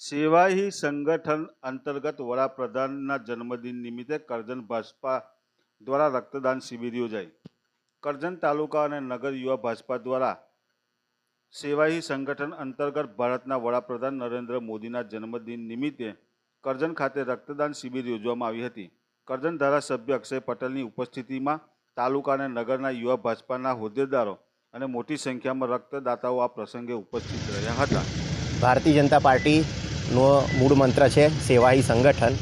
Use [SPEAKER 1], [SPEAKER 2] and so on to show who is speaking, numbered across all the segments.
[SPEAKER 1] સેવા ही સંગઠન અંતર્ગત વડાપ્રધાનના જન્મદિન નિમિત્તે કરજણ ભાજપા દ્વારા રક્તદાન શિબિર યોજાઈ। કરજણ તાલુકા અને નગર યુવા ભાજપા દ્વારા સેવા ही સંગઠન અંતર્ગત ભારતના વડાપ્રધાન નરેન્દ્ર મોદીના જન્મદિન નિમિત્તે કરજણ ખાતે રક્તદાન શિબિર યોજવામાં આવી હતી। કરજણ ધારાસભ્ય અક્ષય પટેલની ઉપસ્થિતિમાં તાલુકા અને નગરના યુવા ભાજપાના હોદ્દેદારો અને મોટી સંખ્યામાં રક્તદાતાઓ આ પ્રસંગે ઉપસ્થિત રહ્યા હતા।
[SPEAKER 2] ભારતીય જનતા પાર્ટીનો મૂળ મંત્ર છે સેવા ही સંગઠન।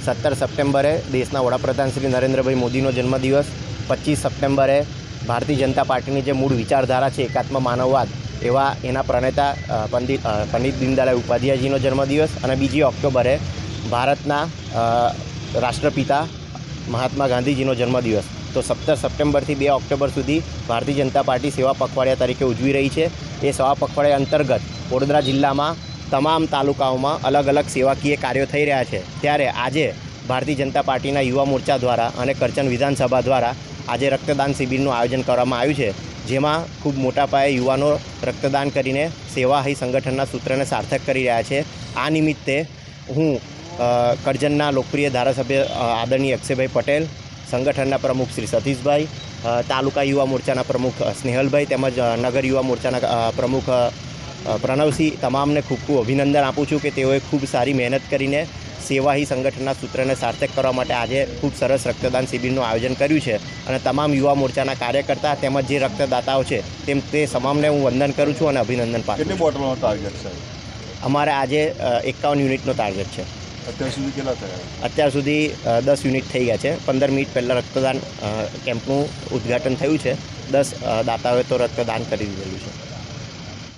[SPEAKER 2] 17 સપ્ટેમ્બરે દેશના વડાપ્રધાન શ્રી નરેન્દ્રભાઈ મોદીનો જન્મદિવસ, 25 સપ્ટેમ્બરે ભારતીય જનતા પાર્ટીની જે મૂળ વિચારધારા છે એકાત્મ માનવવાદ એવા એના પ્રણેતા પંડિત દીનદયાળ ઉપાધ્યાયજીનો જન્મદિવસ અને 2 ઓક્ટોબરે ભારતના રાષ્ટ્રપિતા મહાત્મા ગાંધીજીનો જન્મદિવસ। તો 17 સપ્ટેમ્બરથી 2 ઓક્ટોબર સુધી ભારતીય જનતા પાર્ટી સેવા પખવાડિયા તરીકે ઉજવી રહી છે। એ સેવા પખવાડિયા અંતર્ગત વડોદરા જિલ્લામાં તમામ તાલુકાઓમાં અલગ અલગ સેવાકીય કાર્યો થઈ રહ્યા છે। ત્યારે આજે ભારતીય જનતા પાર્ટીના યુવા મોરચા દ્વારા અને કરજણ વિધાનસભા દ્વારા આજે રક્તદાન શિબિરનું આયોજન કરવામાં આવ્યું છે, જેમાં ખૂબ મોટા પાયે યુવાનો રક્તદાન કરીને સેવા ही સંગઠનના સૂત્રને સાર્થક કરી રહ્યા છે। આ નિમિત્તે હું કરજણના લોકપ્રિય ધારાસભ્ય આદરણીય અક્ષયભાઈ પટેલ, સંગઠનના પ્રમુખ શ્રી સતીશભાઈ, તાલુકા યુવા મોરચાના પ્રમુખ સ્નેહલભાઈ તેમજ નગર યુવા મોરચાના પ્રમુખ પ્રણવસિંહ તમામને ખૂબ ખૂબ અભિનંદન આપું છું કે તેઓએ ખૂબ સારી મહેનત કરીને સેવા ही સંગઠનના સૂત્રને સાર્થક કરવા માટે આજે ખૂબ સરસ રક્તદાન શિબિરનું આયોજન કર્યું છે। અને તમામ યુવા મોરચાના કાર્યકર્તા તેમજ જે રક્તદાતાઓ છે તે તમામને હું વંદન કરું છું અને અભિનંદન પાઠવું છું।
[SPEAKER 1] કેટલી બોટલનો ટાર્ગેટ છે?
[SPEAKER 2] અમારે આજે 51 યુનિટનો ટાર્ગેટ છે।
[SPEAKER 1] અત્યાર સુધી કેટલા થયા?
[SPEAKER 2] અત્યાર સુધી 10 યુનિટ થઈ ગયા છે। 15 મિનિટ પહેલાં રક્તદાન કેમ્પનું ઉદ્ઘાટન થયું છે। 10 દાતાઓએ તો રક્તદાન કરી દીધેલું છે।